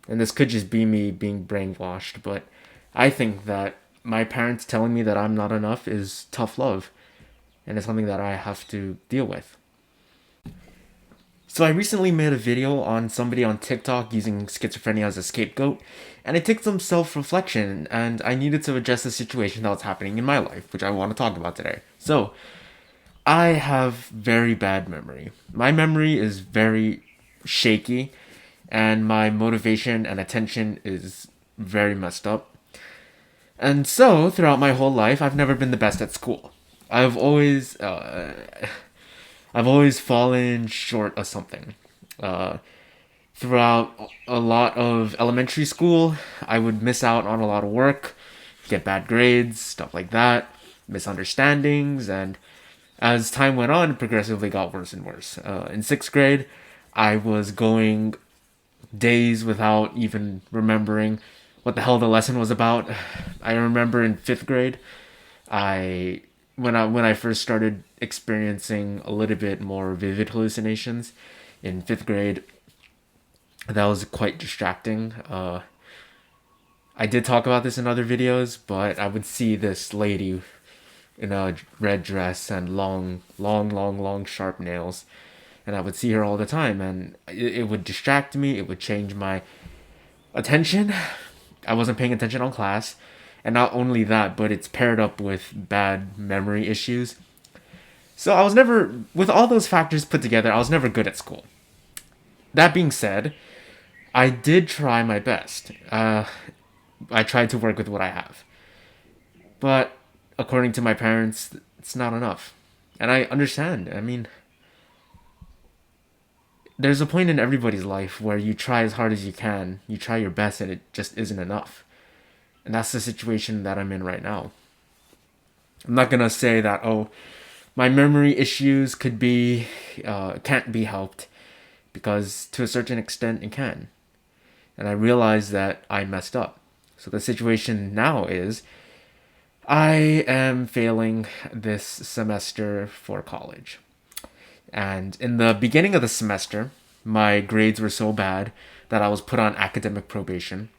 And this could just be me being brainwashed, but I think that my parents telling me that I'm not enough is tough love, and it's something that I have to deal with. So I recently made a video on somebody on TikTok using schizophrenia as a scapegoat, and it took some self-reflection, and I needed to address the situation that was happening in my life, which I want to talk about today. So, I have very bad memory. My memory is very shaky, and my motivation and attention is very messed up. And so, throughout my whole life, I've never been the best at school. I've always, uh, I've always fallen short of something. Uh, Throughout a lot of elementary school, I would miss out on a lot of work, get bad grades, stuff like that, misunderstandings, and as time went on, it progressively got worse and worse. In sixth grade, I was going days without even remembering what the hell the lesson was about. I remember in fifth grade, I when I first started experiencing a little bit more vivid hallucinations in fifth grade, that was quite distracting. I did talk about this in other videos, but I would see this lady in a red dress and long, sharp nails, and I would see her all the time, and it would distract me. It would change my attention. I wasn't paying attention on class, and not only that, but it's paired up with bad memory issues. So I was never, with all those factors put together, I was never good at school. That being said, I did try my best. I tried to work with what I have. But according to my parents, it's not enough. And I understand. I mean, there's a point in everybody's life where you try as hard as you can, you try your best, and it just isn't enough. And that's the situation that I'm in right now. I'm not gonna say that, oh, my memory issues can't be helped, because to a certain extent it can. And I realized that I messed up. So the situation now is I am failing this semester for college. And in the beginning of the semester, my grades were so bad that I was put on academic probation,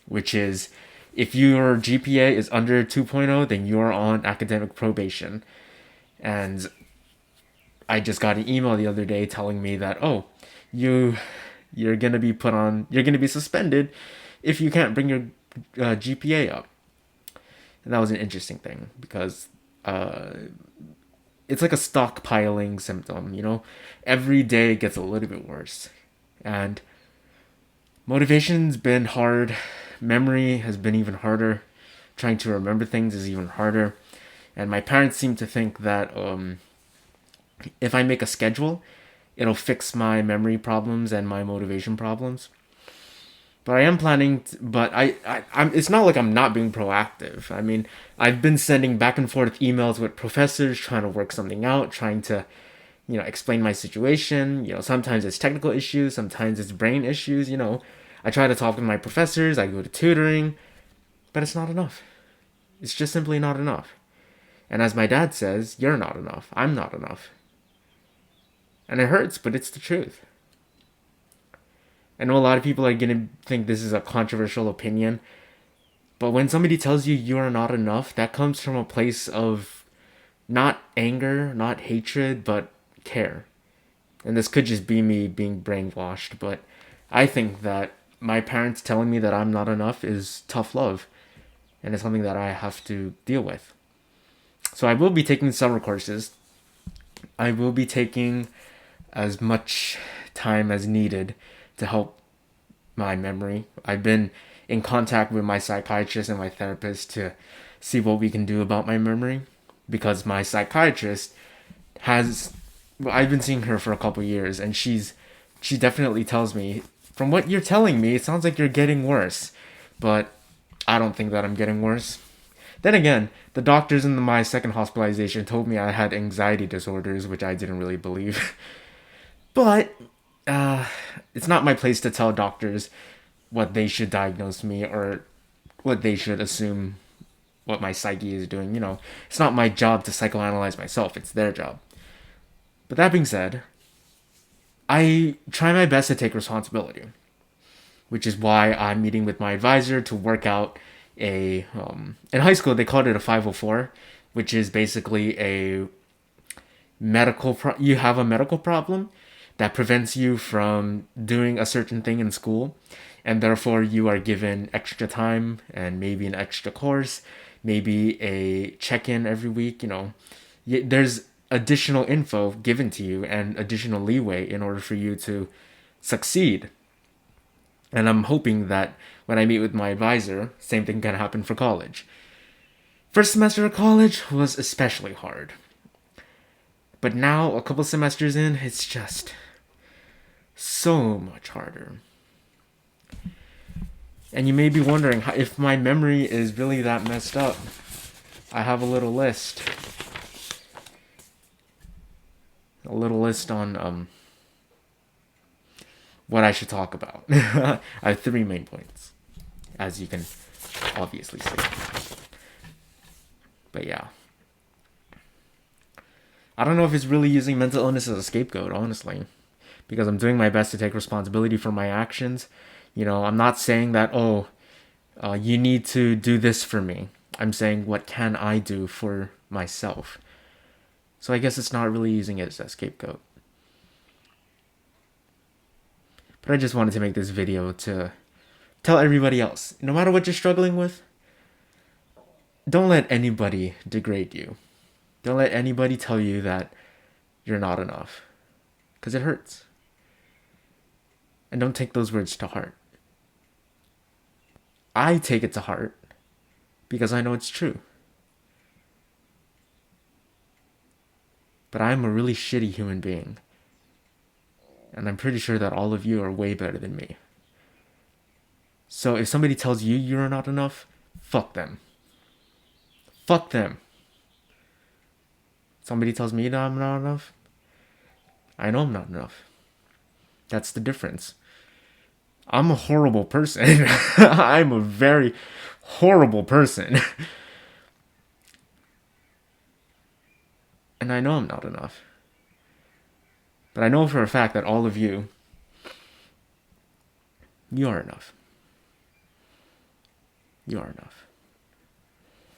which is if your GPA is under 2.0, then you're on academic probation. And I just got an email the other day telling me that, oh, you you're gonna be suspended if you can't bring your GPA up. And that was an interesting thing because uh, it's like a stockpiling symptom, you know? Every day it gets a little bit worse. And motivation's been hard. Memory has been even harder. Trying to remember things is even harder. And my parents seem to think that if I make a schedule, it'll fix my memory problems and my motivation problems. But I am planning, but I'm. It's not like I'm not being proactive. I mean, I've been sending back and forth emails with professors, trying to work something out, trying to, explain my situation. Sometimes it's technical issues, sometimes it's brain issues. I try to talk with my professors. I go to tutoring, but it's not enough. It's just simply not enough. And as my dad says, you're not enough. I'm not enough. And it hurts, but it's the truth. I know a lot of people are going to think this is a controversial opinion, but when somebody tells you you are not enough, that comes from a place of not anger, not hatred, but care. And this could just be me being brainwashed, but I think that my parents telling me that I'm not enough is tough love, and it's something that I have to deal with. So I will be taking summer courses. I will be taking as much time as needed to help my memory. I've been in contact with my psychiatrist and my therapist to see what we can do about my memory, because my psychiatrist has I've been seeing her for a couple years, and she definitely tells me, from what you're telling me, it sounds like you're getting worse. But I don't think that I'm getting worse. Then again, the doctors in my second hospitalization told me I had anxiety disorders, which I didn't really believe. But uh, it's not my place to tell doctors what they should diagnose me or what they should assume what my psyche is doing. It's not my job to psychoanalyze myself, it's their job. But that being said, I try my best to take responsibility. which is why I'm meeting with my advisor to work out in high school they called it a 504, which is basically a you have a medical problem that prevents you from doing a certain thing in school, and therefore you are given extra time and maybe an extra course, maybe a check-in every week. There's additional info given to you and additional leeway in order for you to succeed. And I'm hoping that when I meet with my advisor, same thing can happen for college. First semester of college was especially hard. But now, a couple semesters in, it's just so much harder. And you may be wondering if my memory is really that messed up. I have a little list. On what I should talk about. I have 3 main points, as you can obviously see. But yeah. I don't know if it's really using mental illness as a scapegoat, honestly, because I'm doing my best to take responsibility for my actions. I'm not saying that, you need to do this for me. I'm saying, what can I do for myself? So I guess it's not really using it as a scapegoat. But I just wanted to make this video to tell everybody else, no matter what you're struggling with, don't let anybody degrade you. Don't let anybody tell you that you're not enough, because it hurts. And don't take those words to heart. I take it to heart because I know it's true. But I'm a really shitty human being. And I'm pretty sure that all of you are way better than me. So if somebody tells you you're not enough, fuck them. Fuck them. Somebody tells me that I'm not enough, I know I'm not enough. That's the difference. I'm a horrible person. I'm a very horrible person. And I know I'm not enough. But I know for a fact that all of you are enough. You are enough.